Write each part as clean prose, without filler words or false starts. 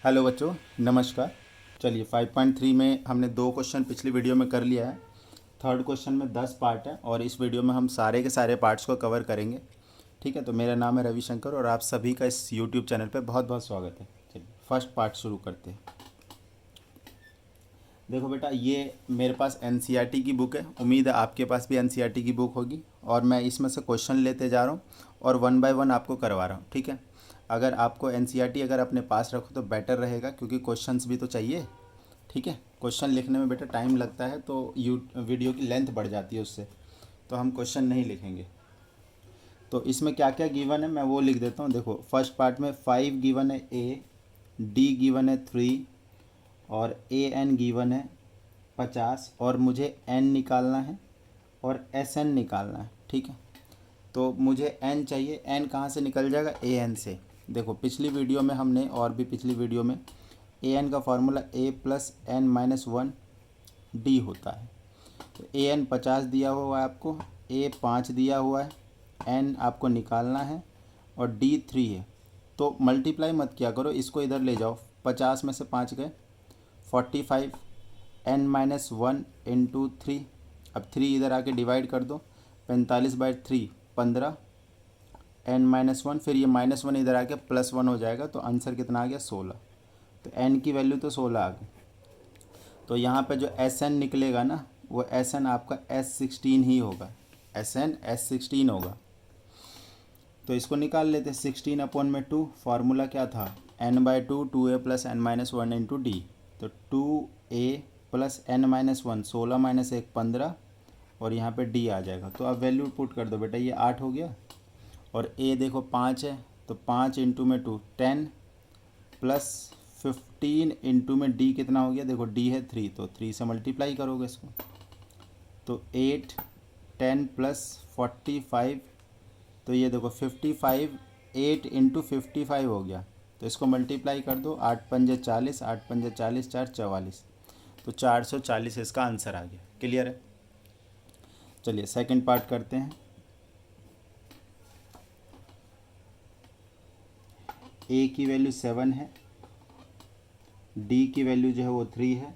Hello बच्चों, नमस्कार। चलिए 5.3 में हमने 2 क्वेश्चन पिछली वीडियो में कर लिया है। थर्ड क्वेश्चन में 10 पार्ट है और इस वीडियो में हम सारे के सारे पार्ट्स को कवर करेंगे। ठीक है, तो मेरा नाम है रविशंकर और आप सभी का इस यूट्यूब चैनल पे बहुत बहुत स्वागत है। चलिए फर्स्ट पार्ट शुरू करते हैं। देखो बेटा, ये मेरे पास एनसीईआरटी की बुक है। उम्मीद है आपके पास भी एनसीईआरटी की बुक होगी और मैं इसमें से क्वेश्चन लेते जा रहा हूँ और 1 बाय 1 आपको करवा रहा हूँ। ठीक है, अगर आपको एनसीईआरटी अगर अपने पास रखो तो बेटर रहेगा, क्योंकि क्वेश्चंस भी तो चाहिए। ठीक है, क्वेश्चन लिखने में बेटा टाइम लगता है तो वीडियो की लेंथ बढ़ जाती है उससे, तो हम क्वेश्चन नहीं लिखेंगे। तो इसमें क्या क्या गिवन है मैं वो लिख देता हूँ। देखो फर्स्ट पार्ट में 5 गिवन है, ए डी गिवन है 3 और ए एन गिवन है 50 और मुझे एन निकालना है और एस एन निकालना है। ठीक है, तो मुझे एन चाहिए। एन कहाँ से निकल जाएगा? ए एन से। देखो पिछली वीडियो में हमने और भी पिछली वीडियो में ए एन का फार्मूला ए प्लस एन माइनस 1 डी होता है। तो ए एन 50 दिया हुआ है आपको, ए 5 दिया हुआ है, एन आपको निकालना है और डी 3 है। तो मल्टीप्लाई मत किया करो, इसको इधर ले जाओ। 50 में से 5 गए 45, एन माइनस 1 इंटू 3। अब 3 इधर आके डिवाइड कर दो, 45/3 15, एन माइनस 1, फिर ये -1 इधर आके +1 हो जाएगा। तो आंसर कितना आ गया? 16। तो एन की वैल्यू तो 16 आ गई। तो यहाँ पे जो एस एन निकलेगा ना, वो एस एन आपका S16 ही होगा। एस एन S16 होगा। तो इसको निकाल लेते हैं। 16/2 फार्मूला क्या था? n/2 2a plus n minus 1 into D. तो 2a plus n minus 1 16 minus 1 15 और यहाँ पे डी आ जाएगा। तो अब वैल्यू पुट कर दो बेटा, ये 8 हो गया और ए देखो 5 है, तो 5 इंटू में 2 10 प्लस 15 इंटू में डी कितना हो गया? देखो डी है 3, तो 3 से मल्टीप्लाई करोगे इसको। तो 8 10 प्लस 45, तो ये देखो 55 8 इंटू 55 हो गया। तो इसको मल्टीप्लाई कर दो, 8 पंजे 40, 8 पंजे 40, 4 44, तो 440 इसका आंसर आ गया। क्लियर है? चलिए सेकंड पार्ट करते हैं। ए की वैल्यू 7 है, डी की वैल्यू जो है वो 3 है,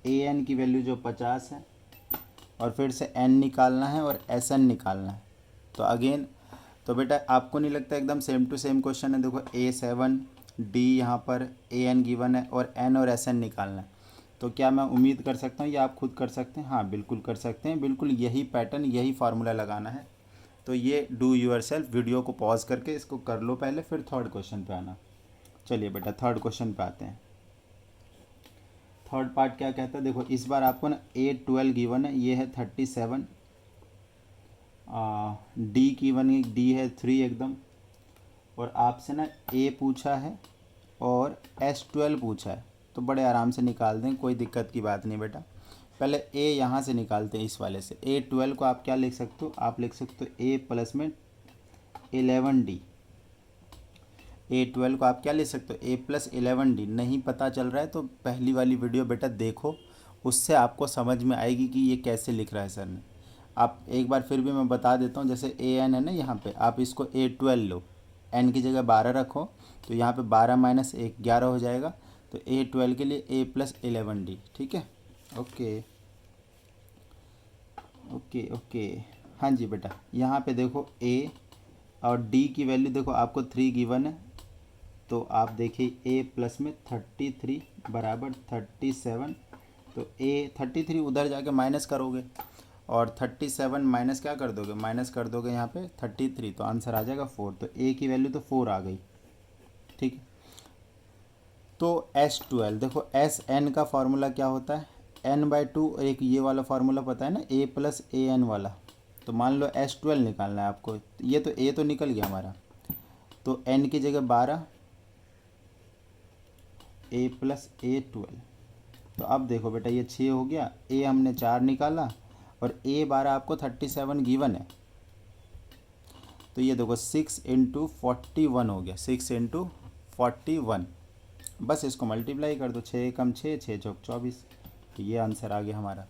ए एन की वैल्यू जो 50 है और फिर से एन निकालना है और एस एन निकालना है। तो अगेन, तो बेटा आपको नहीं लगता एकदम सेम टू सेम क्वेश्चन है? देखो A7 डी यहाँ पर ए एन गिवन है और एन और एस एन निकालना है। तो क्या मैं उम्मीद कर सकता हूँ या आप खुद कर सकते हैं? हाँ बिल्कुल कर सकते हैं, बिल्कुल यही पैटर्न यही फार्मूला लगाना है। तो ये डू यूर सेल्फ, वीडियो को पॉज करके इसको कर लो पहले, फिर थर्ड क्वेश्चन पे आना। चलिए बेटा थर्ड क्वेश्चन पे आते हैं। थर्ड पार्ट क्या कहता है? देखो इस बार आपको ना A12 गिवन है, ये है 37, डी की वन डी है 3 एकदम, और आपसे ना ए पूछा है और S12 पूछा है। तो बड़े आराम से निकाल दें, कोई दिक्कत की बात नहीं बेटा। पहले ए यहाँ से निकालते हैं, इस वाले से। A12 को आप क्या लिख सकते हो? आप लिख सकते हो ए प्लस में 11D। A12 को आप क्या लिख सकते हो? ए प्लस 11D। नहीं पता चल रहा है तो पहली वाली वीडियो बेटा देखो, उससे आपको समझ में आएगी कि ये कैसे लिख रहा है सर ने। आप एक बार फिर भी मैं बता देता हूँ। जैसे ए एन है ना, यहाँ पे आप इसको A12 लो, एन की जगह 12 रखो, तो यहाँ पे 12 माइनस 1 11 हो जाएगा। तो A12 के लिए ए प्लस 11D। ठीक है, ओके ओके ओके। हाँ जी बेटा, यहाँ पे देखो ए और डी की वैल्यू देखो, आपको 3 गिवन है। तो आप देखिए ए प्लस में 33 बराबर 37। तो ए 33 उधर जाके माइनस करोगे और 37 माइनस क्या कर दोगे? माइनस कर दोगे यहाँ पे 33, तो आंसर आ जाएगा 4। तो ए की वैल्यू तो 4 आ गई। ठीक है, तो S12 देखो, एस एन का फार्मूला क्या होता है? n/2। एक ये वाला फार्मूला पता है ना, ए प्लस ए एन वाला। तो मान लो S12 निकालना है आपको। ये तो ए तो निकल गया हमारा, तो एन की जगह 12, ए प्लस A12। तो अब देखो बेटा, ये 6 हो गया, ए हमने 4 निकाला और A12 आपको 37 गिवन है। तो ये देखो 6 इंटू 41 हो गया, 6 इंटू 41। बस इसको मल्टीप्लाई कर दो, 6 कम 6 6 चौक 24। तो ये आंसर आ गया हमारा।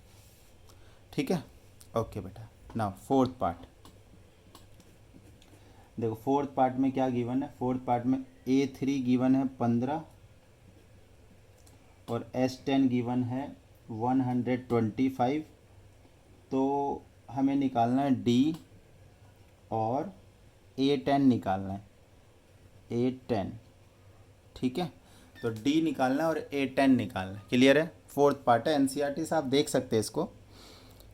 ठीक है, ओके बेटा। नाउ फोर्थ पार्ट देखो। फोर्थ पार्ट में क्या गिवन है? फोर्थ पार्ट में A3 गिवन है 15 और S10 गिवन है 125। तो हमें निकालना है D और A10 निकालना है, A10। ठीक है, तो D निकालना है और A10 निकालना है। क्लियर है? फोर्थ पार्ट है NCERT से, आप देख सकते हैं इसको।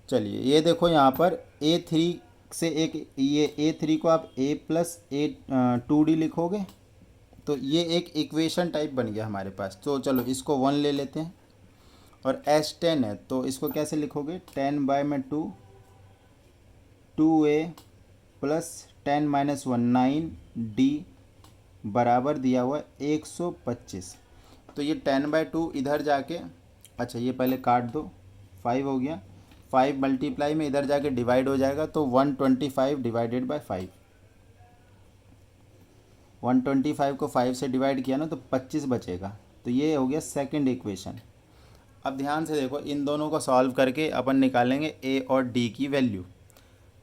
चलिए ये देखो यहाँ पर A3 से एक ये A3 को आप A+A 2D लिखोगे तो ये एक इक्वेशन टाइप बन गया हमारे पास। तो चलो इसको 1 ले लेते हैं। और S10 है तो इसको कैसे लिखोगे, 10/2 2A प्लस 10-1 9D बराबर दिया हुआ 125। तो ये 10/2 इधर जाके, अच्छा ये पहले काट दो, 5 हो गया। 5 मल्टीप्लाई में इधर जाके डिवाइड हो जाएगा तो 125 डिवाइडेड बाय 5। 125 को 5 से डिवाइड किया ना तो 25 बचेगा। तो ये हो गया सेकंड इक्वेशन। अब ध्यान से देखो, इन दोनों को सॉल्व करके अपन निकालेंगे A और D की वैल्यू।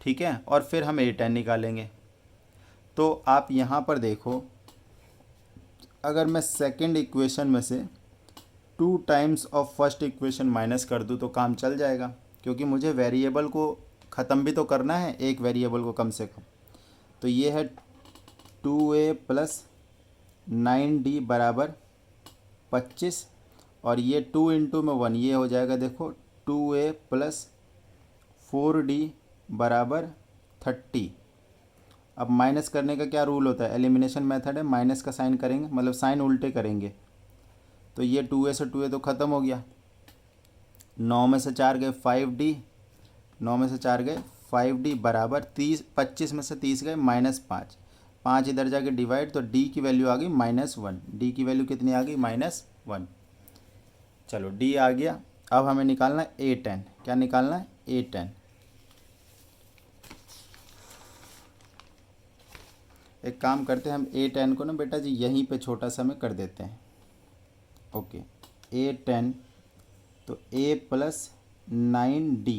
ठीक है, और फिर हम A10 निकालेंगे। तो आप यहाँ पर देखो, अगर मैं सेकंड इक्वेशन में से 2 times of first equation minus कर दूँ तो काम चल जाएगा, क्योंकि मुझे वेरिएबल को ख़त्म भी तो करना है, एक वेरिएबल को कम से कम। तो ये है 2A प्लस 9D बराबर 25, और ये 2 इंटू में 1 ये हो जाएगा, देखो 2A प्लस 4D बराबर 30। अब माइनस करने का क्या रूल होता है, एलिमिनेशन मेथड है, माइनस का साइन करेंगे, मतलब साइन उल्टे करेंगे। तो ये 2A से 2A तो ख़त्म हो गया, 9 में से 4 गए 5D, 9 में से 4 गए 5D बराबर 30, 25 में से 30 गए -5, 5 इधर जाके डिवाइड, तो D की वैल्यू आ गई -1। D की वैल्यू कितनी आ गई, -1। चलो D आ गया। अब हमें निकालना है A10। क्या निकालना है, A10। एक काम करते हैं, हम A10 को ना बेटा जी यहीं पे छोटा सा में कर देते हैं। ओके, A10 तो A plus 9D,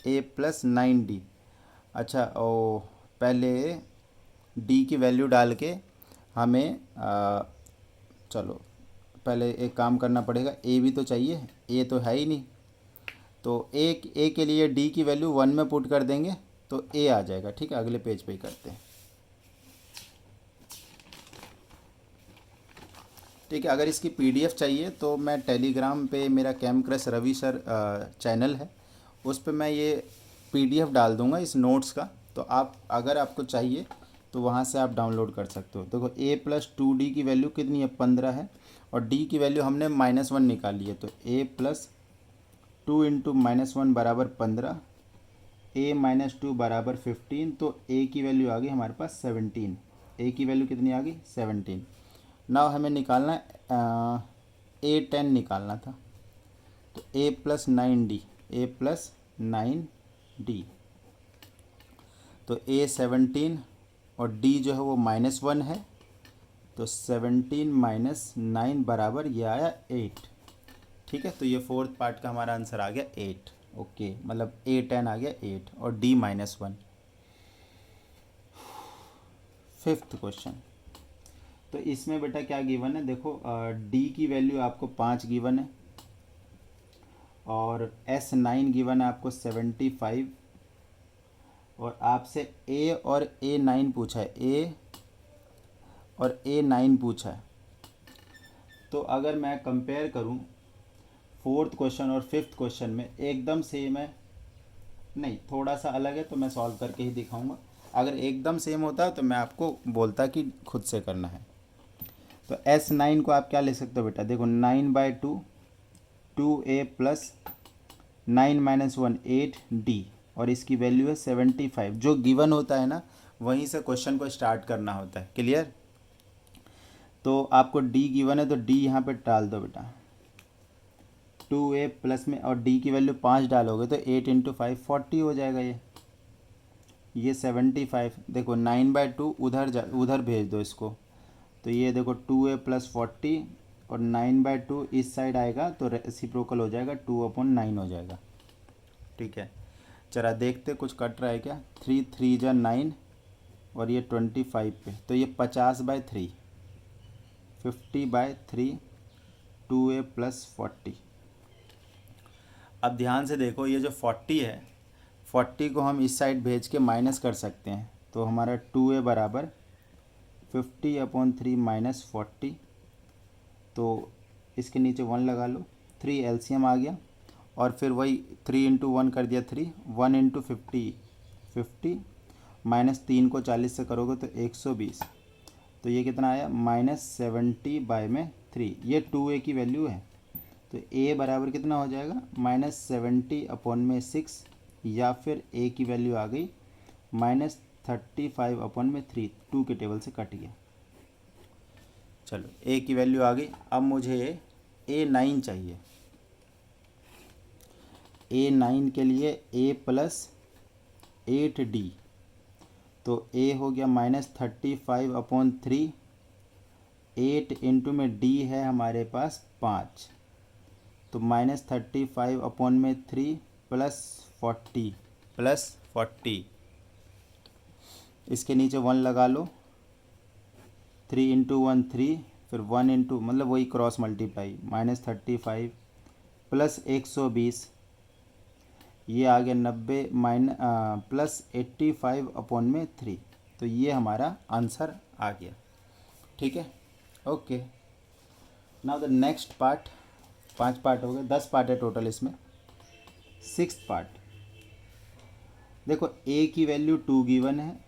A plus 9D। अच्छा, ओ पहले D की वैल्यू डाल के हमें चलो पहले एक काम करना पड़ेगा, A भी तो चाहिए, A तो है ही नहीं। तो A के लिए D की वैल्यू 1 में पुट कर देंगे तो A आ जाएगा। ठीक है, अगले पेज पे ही करते हैं। ठीक है, अगर इसकी PDF चाहिए तो मैं टेलीग्राम पे, मेरा कैमक्रश रवि सर चैनल है, उस पे मैं ये PDF डाल दूंगा इस नोट्स का। तो आप अगर आपको चाहिए तो वहाँ से आप डाउनलोड कर सकते हो। देखो A प्लस 2D की वैल्यू कितनी है, 15 है, और D की वैल्यू हमने -1 निकाली है। तो A प्लस 2 इंटू -1 बराबर 15, A माइनस 2 बराबर 15। तो A की वैल्यू आ गई हमारे पास 17। A की वैल्यू कितनी आ गई, 17। नाउ हमें निकालना है A10 निकालना था। तो A plus 9D, A plus 9D, तो A 17 और D जो है वो -1 है। तो 17 - 9 बराबर ये आया 8। ठीक है, तो ये फोर्थ पार्ट का हमारा आंसर आ गया 8। ओके, मतलब A10 आ गया 8 और D -1। फिफ्थ क्वेश्चन, तो इसमें बेटा क्या गिवन है, देखो D की वैल्यू आपको 5 गिवन है, और S9 गिवन है आपको 75, और आपसे A और A9 पूछा है, A और A9 पूछा है। तो अगर मैं कंपेयर करूं फोर्थ क्वेश्चन और फिफ्थ क्वेश्चन में, एकदम सेम है नहीं, थोड़ा सा अलग है, तो मैं सॉल्व करके ही दिखाऊंगा। अगर एकदम सेम होता तो मैं आपको बोलता कि खुद से करना है। तो S9 को आप क्या ले सकते हो बेटा, देखो 9/2 2A प्लस 9 - 1 8D, और इसकी वैल्यू है 75। जो गिवन होता है ना, वहीं से क्वेश्चन को स्टार्ट करना होता है। क्लियर? तो आपको D गिवन है तो D यहाँ पे डाल दो बेटा, 2A प्लस में, और D की वैल्यू 5 डालोगे तो 8 इंटू 5 40 हो जाएगा। ये 75। देखो 9/2 उधर भेज दो इसको, तो ये देखो 2A प्लस 40, और 9/2 इस साइड आएगा तो रेसिप्रोकल हो जाएगा, 2/9 हो जाएगा। ठीक है, चला देखते कुछ कट रहा है क्या। 3 3 जा 9, और ये 25 पे, तो ये 50/3, 50/3 2a प्लस 40। अब ध्यान से देखो, ये जो 40 है, 40 को हम इस साइड भेज के माइनस कर सकते हैं, तो हमारा 2a बराबर 50/3 माइनस 40। तो इसके नीचे 1 लगा लो, 3 एलसीएम आ गया, और फिर वही 3 इंटू 1 कर दिया 3, 1 इंटू 50 माइनस 3 को 40 से करोगे तो 120। तो ये कितना आया -70/3। ये 2a की वैल्यू है, तो a बराबर कितना हो जाएगा -70/6, या फिर a की वैल्यू आ गई -35/3। 2 के टेबल से कट गया। चलो a की वैल्यू आ गई। अब मुझे a9 चाहिए। a9 के लिए a प्लस 8d, तो a हो गया -35/3। 8 इंटू में d है हमारे पास 5, तो -35/3 प्लस 40। इसके नीचे 1 लगा लो, 3 इंटू 1 3, फिर 1 इंटू मतलब वही क्रॉस मल्टीप्लाई, -35 प्लस 120, ये आ गया 90 प्लस 85/3। तो ये हमारा आंसर आ गया। ठीक है, okay. Now the next part. 5 part हो गए, 10 पार्ट है टोटल इसमें। 6th पार्ट देखो, a की वैल्यू 2 गिवन है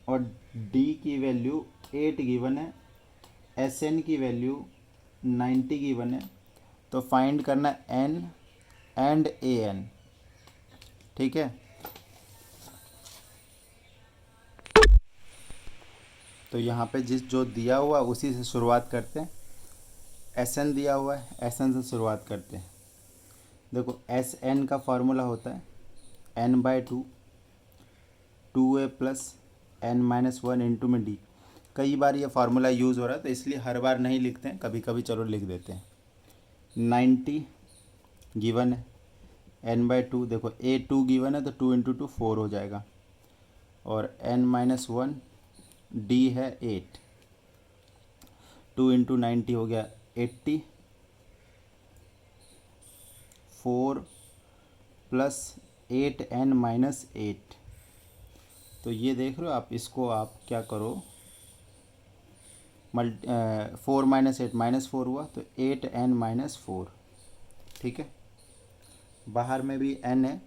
और d की वैल्यू 8 गिवन है, Sn की वैल्यू 90 गिवन है। तो फाइंड करना n एंड an। ठीक है, तो यहाँ पे जो दिया हुआ उसी से शुरुआत करते हैं। Sn दिया हुआ है, Sn से शुरुआत करते हैं। देखो Sn का फार्मूला होता है n/2, 2a plus n-1 into में d। कई बार ये फार्मूला यूज़ हो रहा है, तो इसलिए हर बार नहीं लिखते हैं, कभी कभी चलो लिख देते हैं। 90 गिवन है, n/2 देखो a 2 गिवन है, तो 2 इंटू 2 4 हो जाएगा, और n-1 d है 8, 2 इंटू 90 हो गया 80, 4 प्लस 8n-8। तो ये देख रहे हो आप, इसको आप क्या करो, 4 - 8 -4 हुआ, तो 8n-4। ठीक है, बाहर में भी n है,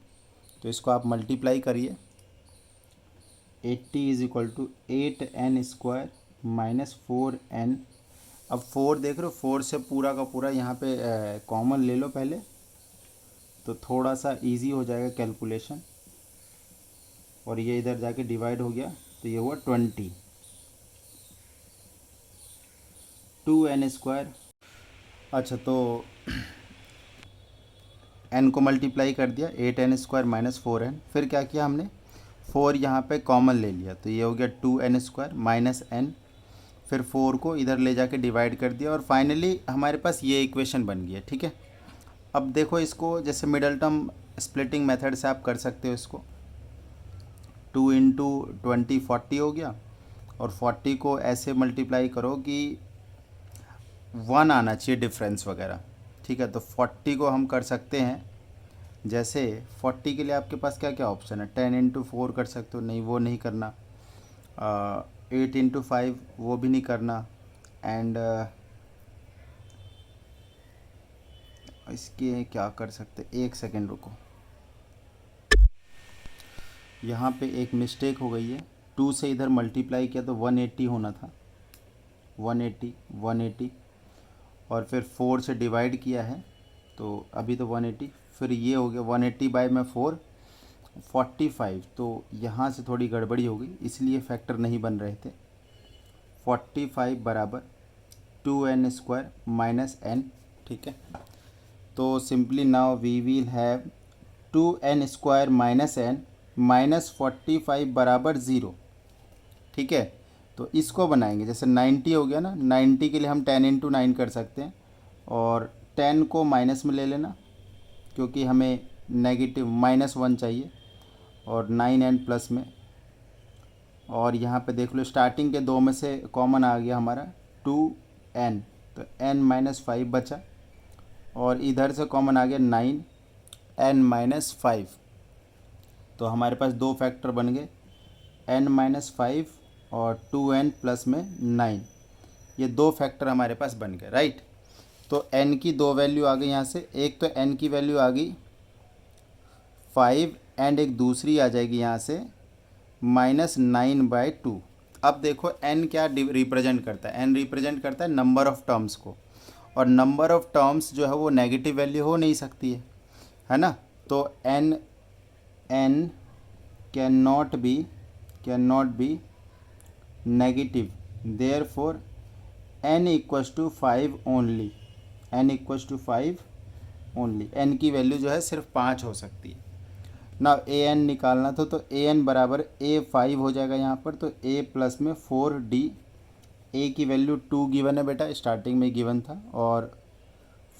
तो इसको आप मल्टीप्लाई करिए। 80 = 8n² -4n। अब 4 देख रहे हो, 4 से पूरा का पूरा यहाँ पे कॉमन ले लो पहले, तो थोड़ा सा इजी हो जाएगा कैलकुलेशन, और ये इधर जाके डिवाइड हो गया, तो ये हुआ 20। 2n²। अच्छा, तो n को मल्टीप्लाई कर दिया, 8n² -4n। फिर क्या किया हमने, 4 यहाँ पे कॉमन ले लिया, तो ये हो गया 2n² -n। फिर 4 को इधर ले जाके डिवाइड कर दिया, और फाइनली हमारे पास ये इक्वेशन बन गई है। ठीक है, अब देखो इसको जैसे मिडल टर्म स्प्लिटिंग मेथड से आप कर सकते हो इसको। 2 इंटू 20 40 हो गया, और 40 को ऐसे मल्टीप्लाई करो कि 1 आना चाहिए डिफरेंस वगैरह। ठीक है, तो 40 को हम कर सकते हैं, जैसे 40 के लिए आपके पास क्या क्या ऑप्शन है, 10 इंटू 4 कर सकते हो, नहीं वो नहीं करना, 8 इंटू 5 वो भी नहीं करना, एंड इसके क्या कर सकते, एक सेकेंड रुको, यहाँ पे एक मिस्टेक हो गई है। 2 से इधर मल्टीप्लाई किया तो 180 होना था, 180, और फिर 4 से डिवाइड किया है, तो अभी तो 180, फिर ये हो गया 180/4 45। तो यहाँ से थोड़ी गड़बड़ी हो गई, इसलिए फैक्टर नहीं बन रहे थे। 45 बराबर 2n² -n। ठीक है, तो simply now we will have 2n² -n -45 बराबर 0। ठीक है, तो इसको बनाएंगे, जैसे 90 हो गया ना, 90 के लिए हम 10 इंटू 9 कर सकते हैं, और 10 को माइनस में ले लेना, क्योंकि हमें नेगेटिव -1 चाहिए, और 9n प्लस में, और यहाँ पे देख लो स्टार्टिंग के 2 में से कॉमन आ गया हमारा 2n, तो n -5 बचा, और इधर से कॉमन आ गया 9n-5। तो हमारे पास दो फैक्टर बन गए n-5 और 2n प्लस में 9। ये दो फैक्टर हमारे पास बन गए, राइट। तो n की दो वैल्यू आ गई यहाँ से। एक तो n की वैल्यू आ गई 5 एंड एक दूसरी आ जाएगी यहाँ से -9/2। अब देखो n क्या रिप्रेजेंट करता है। n रिप्रेजेंट करता है नंबर ऑफ़ टर्म्स को, और नंबर ऑफ़ टर्म्स जो है वो नेगेटिव वैल्यू हो नहीं सकती है ना। तो n can not be negative, therefore n equals to 5 only. n equals to 5 only. n की वैल्यू जो है सिर्फ 5 हो सकती है ना। ए एन निकालना था तो ए एन बराबर A5 हो जाएगा यहाँ पर। तो a प्लस में 4d। a की वैल्यू 2 गिवन है बेटा, स्टार्टिंग में गिवन था, और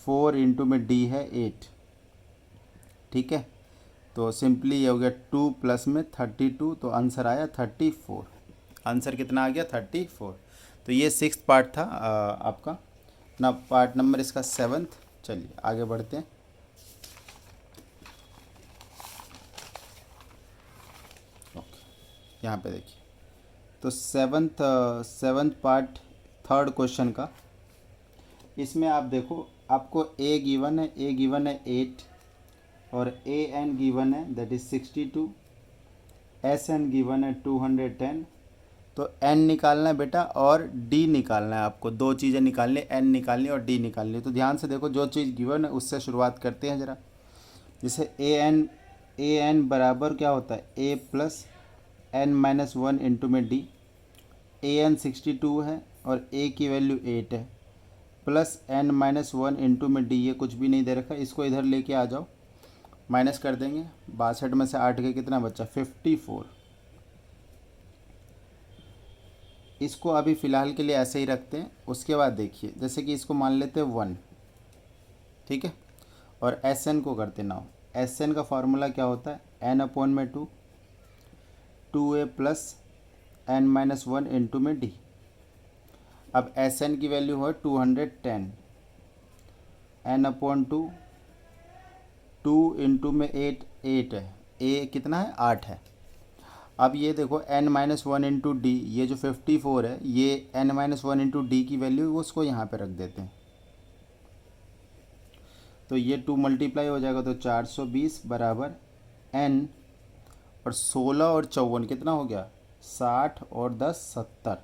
4 इंटू में d है 8। ठीक है, तो सिंपली ये हो गया 2 प्लस में 32, तो आंसर आया 34। आंसर कितना आ गया? 34। तो ये 6th पार्ट था आपका ना। पार्ट नंबर इसका 7th। चलिए आगे बढ़ते हैं। यहाँ पे देखिए, तो 7th पार्ट 3rd क्वेश्चन का। इसमें आप देखो, आपको a गिवन है 8, और ए एन गिवन है that is 62, S n given है 210। तो n निकालना है बेटा और d निकालना है। आपको दो चीज़ें निकालनी, n निकालनी और d निकालनी। तो ध्यान से देखो, जो चीज़ गिवन है उससे शुरुआत करते हैं ज़रा। जैसे ए एन बराबर क्या होता है? a प्लस n-1 इंटू में d। ए एन 62 है और a की वैल्यू 8 है, प्लस n-1 इंटू में d। ये कुछ भी नहीं दे रखा, इसको इधर लेके आ जाओ, माइनस कर देंगे। 62 में से 8 के कितना बचा? 54। इसको अभी फ़िलहाल के लिए ऐसे ही रखते हैं। उसके बाद देखिए, जैसे कि इसको मान लेते हैं 1, ठीक है, और एस एन को करते नाउ। एस एन का फार्मूला क्या होता है? n/2, 2a plus n-1 into में d। अब एस एन की वैल्यू है 210, n/2, 2 इंटू में 8 है, a कितना है? 8 है। अब ये देखो n-1 इंटू डी, ये जो 54 है, ये n-1 इंटू डी की वैल्यू उसको यहाँ पे रख देते हैं। तो ये 2 मल्टीप्लाई हो जाएगा, तो 420 बराबर n, और 16 और 54 कितना हो गया? 60 और 10 70।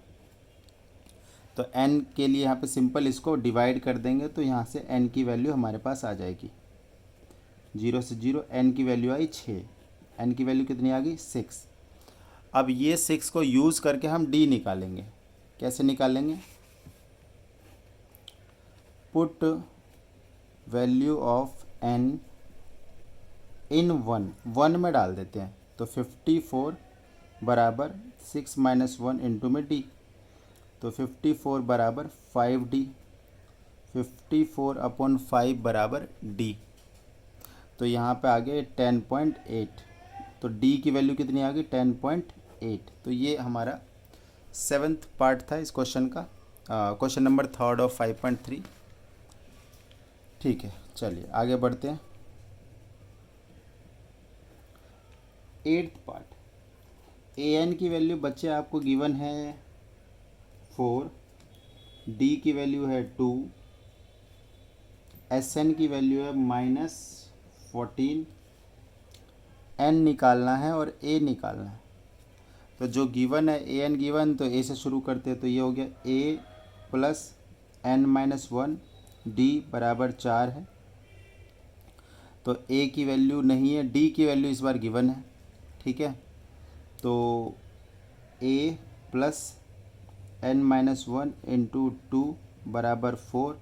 तो n के लिए यहाँ पे सिंपल इसको डिवाइड कर देंगे, तो यहाँ से n की वैल्यू हमारे पास आ जाएगी। 0 से 0, n की वैल्यू आई 6। n की वैल्यू कितनी आ गई? 6। अब ये 6 को यूज़ करके हम d निकालेंगे। कैसे निकालेंगे? पुट वैल्यू ऑफ n इन 1 में डाल देते हैं। तो 54 बराबर 6 - 1 इंटू में d। तो 54 बराबर 5d। 54/5 बराबर d। तो यहाँ पे आ गए 10.8। तो d की वैल्यू कितनी आ गई? 10.8। तो ये हमारा 7th पार्ट था इस क्वेश्चन का, क्वेश्चन नंबर 3rd ऑफ 5.3। ठीक है, चलिए आगे बढ़ते हैं। 8th part. ए एन की वैल्यू बच्चे आपको गिवन है 4, डी की वैल्यू है 2, एस एन की वैल्यू है -14। एन निकालना है और ए निकालना है। तो जो गिवन है ए एन गिवन, तो ए से शुरू करते हैं। तो ये हो गया ए प्लस n-1 डी बराबर 4 है। तो ए की वैल्यू नहीं है, डी की वैल्यू इस बार गिवन है, ठीक है। तो ए प्लस n-1 इंटू 2 बराबर 4।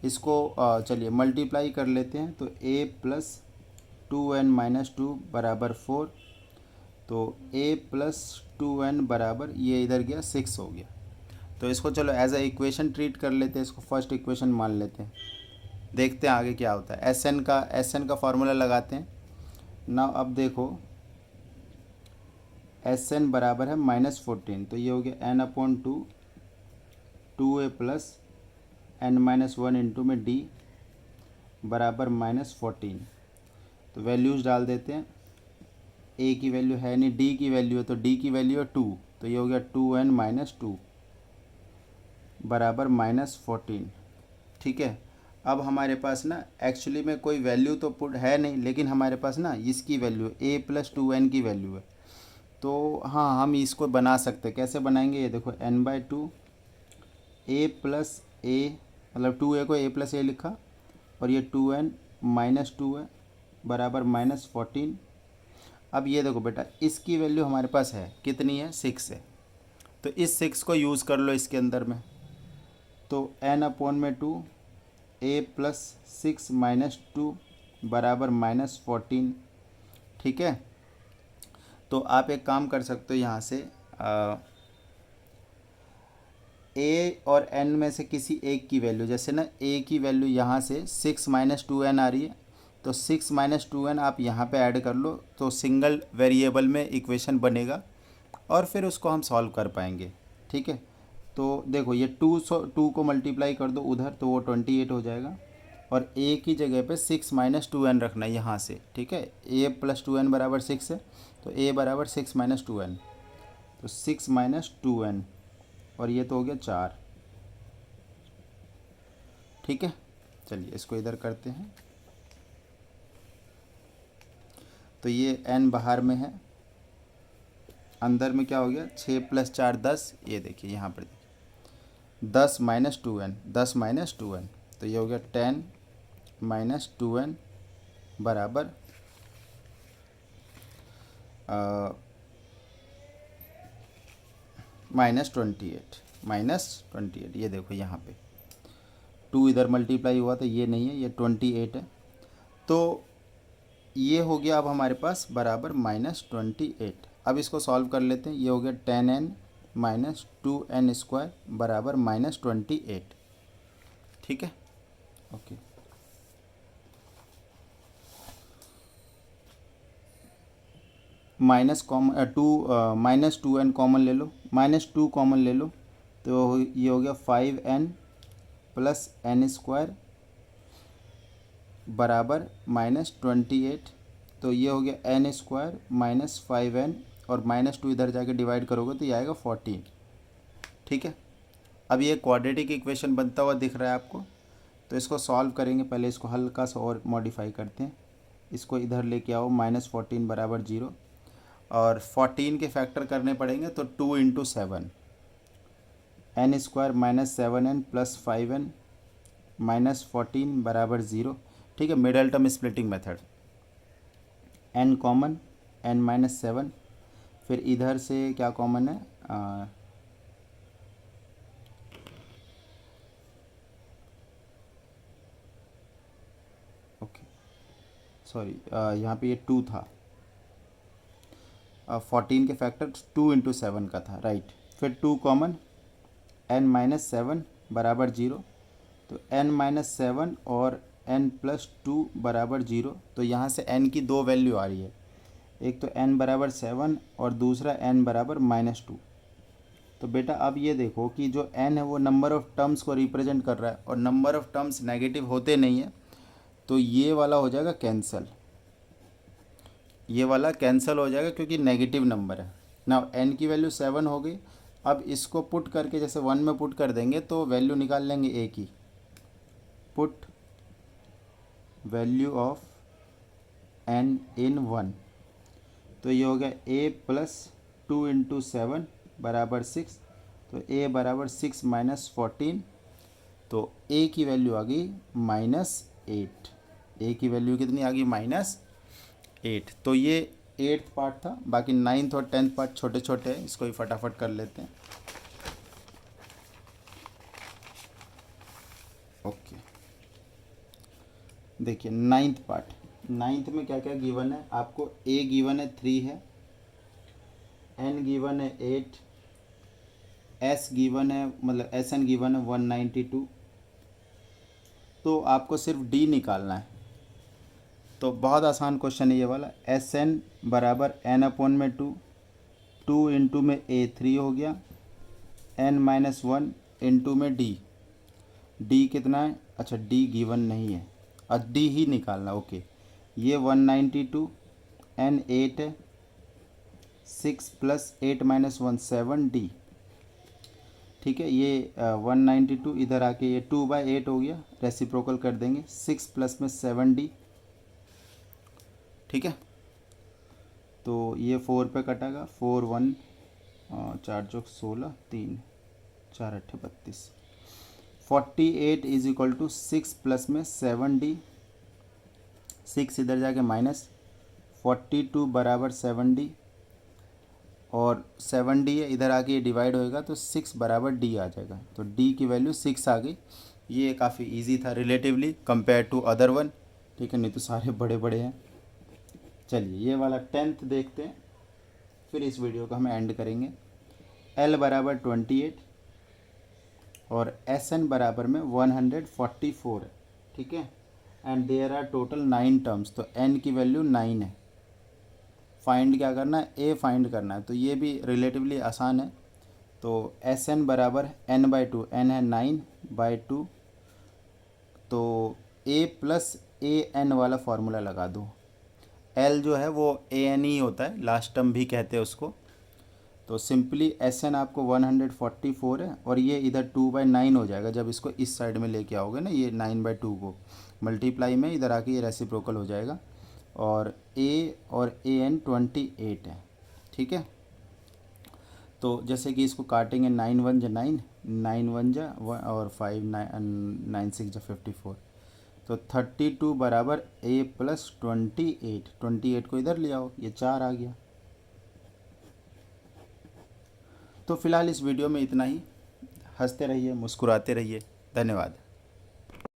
इसको चलिए मल्टीप्लाई कर लेते हैं। तो a प्लस 2n-2 बराबर 4। तो a प्लस 2n बराबर, ये इधर गया 6 हो गया। तो इसको चलो एज अ इक्वेशन ट्रीट कर लेते हैं, इसको फर्स्ट इक्वेशन मान लेते हैं। देखते हैं आगे क्या होता है। एस एन का फार्मूला लगाते हैं ना। अब देखो एस एन बराबर है -14। तो ये हो गया n/2, 2a plus n-1 into में d बराबर -14। तो वैल्यूज़ डाल देते हैं। ए की वैल्यू है नहीं, डी की वैल्यू है, तो डी की वैल्यू है 2, तो ये हो गया 2n - 2 बराबर -14। ठीक है। अब हमारे पास ना एक्चुअली में कोई वैल्यू तो पुट है नहीं, लेकिन हमारे पास ना इसकी वैल्यू a + 2n की वैल्यू है। तो हाँ, हम इसको बना सकते हैं। कैसे बनाएंगे, ये देखो n/2 a + a, मतलब 2a को a + a लिखा, और ये 2n - 2 है बराबर -14। अब ये देखो बेटा, इसकी वैल्यू हमारे पास है कितनी है, 6 है। तो इस 6 को यूज़ कर लो इसके अंदर में। तो n/2 a + 6 - 2 बराबर -14। ठीक है। तो आप एक काम कर सकते हो यहाँ से, a और n में से किसी एक की वैल्यू, जैसे ना a की वैल्यू यहाँ से 6 - 2n आ रही है, तो 6 - 2n आप यहाँ पे ऐड कर लो, तो सिंगल वेरिएबल में इक्वेशन बनेगा और फिर उसको हम सॉल्व कर पाएंगे। ठीक है। तो देखो ये 2 को मल्टीप्लाई कर दो उधर, तो वो 28 हो जाएगा, और a की जगह पे 6 - 2n रखना है यहाँ से। ठीक है। a + 2n बराबर 6 है, तो a बराबर 6 - 2n, तो 6 - 2n, और ये तो हो गया 4। ठीक है। चलिए इसको इधर करते हैं। तो ये n बाहर में है, अंदर में क्या हो गया, 6 + 4 10। ये देखिए यहाँ पर देखिए 10 - 2n, 10 - 2n, तो ये हो गया 10 - 2n बराबर -28। ये देखो यहाँ पे 2 इधर मल्टीप्लाई हुआ, तो ये नहीं है, ये 28 है। तो ये हो गया अब हमारे पास बराबर -28। अब इसको सॉल्व कर लेते हैं। ये हो गया 10n - 2n² बराबर -28। ठीक है। ओके। -2n कॉमन ले लो, -2 कॉमन ले लो, तो ये हो गया 5n + n² बराबर -28। तो ये हो गया n² - 5n, और -2 इधर जाके डिवाइड करोगे तो ये आएगा 14। ठीक है। अब ये क्वाड्रेटिक इक्वेशन बनता हुआ दिख रहा है आपको, तो इसको सॉल्व करेंगे। पहले इसको हल्का सा और मॉडिफाई करते हैं। इसको इधर लेके आओ, -14 बराबर 0, और 14 के फैक्टर करने पड़ेंगे, तो 2 × 7, n² - 7n + 5n -14 बराबर 0। ठीक है। Middle term splitting method, n common, n - 7, फिर इधर से क्या कॉमन है, ओके सॉरी, यहाँ पे ये 2 था, 14 के फैक्टर 2 × 7 का था, राइट। फिर 2 कॉमन, n - 7 बराबर 0, तो n - 7 और n + 2 बराबर 0। तो यहाँ से n की दो वैल्यू आ रही है, एक तो n बराबर 7 और दूसरा n बराबर -2। तो बेटा अब ये देखो कि जो n है वो नंबर ऑफ़ टर्म्स को रिप्रेजेंट कर रहा है, और नंबर ऑफ़ टर्म्स नेगेटिव होते नहीं है, तो ये वाला हो जाएगा कैंसिल, ये वाला कैंसिल हो जाएगा क्योंकि नेगेटिव नंबर है ना। n की वैल्यू 7 हो गई। अब इसको पुट करके जैसे 1 में पुट कर देंगे तो वैल्यू निकाल लेंगे a की। पुट वैल्यू ऑफ n इन 1, तो ये हो गया a + 2 × 7 बराबर 6, तो a बराबर 6 - 14, तो a की वैल्यू आ गई -8। a की वैल्यू कितनी आ गई, -8। तो ये 8th पार्ट था, बाकी 9th और 10th पार्ट छोटे छोटे हैं, इसको भी फटाफट कर लेते हैं। ओके, देखिए 9th पार्ट, 9th में क्या क्या गिवन है आपको। a गिवन है 3 है, n गिवन है 8, s गिवन है, मतलब sn गिवन है 192। तो आपको सिर्फ d निकालना है। तो बहुत आसान क्वेश्चन है ये वाला। sn बराबर n/2, 2 × में a 3 हो गया, n - 1 × में d, d कितना है, अच्छा d गिवन नहीं है। डी ही निकालना। ओके, ये 192 एन 8 है, 6 + 8 - 1 7 डी। ठीक है, ये 192 इधर आके ये 2/8 हो गया, रेसिप्रोकल कर देंगे, 6 प्लस में 7 डी। ठीक है, तो ये 4 पे कटेगा, 4 1 4 चौक 16, 3 4 8 32, 48 इज इक्वल टू 6 प्लस में 7 डी, 6 इधर जाके माइनस, 42 बराबर 7 डी, और 7 डी है इधर आके ये डिवाइड होएगा तो 6 बराबर डी आ जाएगा, तो डी की वैल्यू 6 आ गई। ये काफ़ी इजी था relatively compare to other one. ठीक है, नहीं तो सारे बड़े बड़े हैं। चलिए ये वाला 10th देखते हैं, फिर इस वीडियो को हम एंड करेंगे। L बराबर 28 और SN बराबर में 144 है। ठीक है, and there are total 9 terms, तो N की वैल्यू 9 है। फाइंड क्या करना है, A फाइंड करना है, तो ये भी रिलेटिवली आसान है। तो SN बराबर n/2, n है 9/2, तो A + AN वाला फार्मूला लगा दो। L जो है वो AN ही होता है, लास्ट टर्म भी कहते हैं उसको। तो सिंपली SN आपको 144 है, और ये इधर 2/9 हो जाएगा जब इसको इस साइड में लेके आओगे ना, ये 9/2 को मल्टीप्लाई में इधर आके ये रेसिप्रोकल हो जाएगा, और A और AN 28 है। ठीक है, तो जैसे कि इसको काटेंगे, 9 1 जा 9, 9 1 जा और 5 9 6 जा 54, तो 32 बराबर A + 28, 28 को इधर ले आओ, ये 4 आ गया। तो फिलहाल इस वीडियो में इतना ही। हंसते रहिए, मुस्कुराते रहिए। धन्यवाद।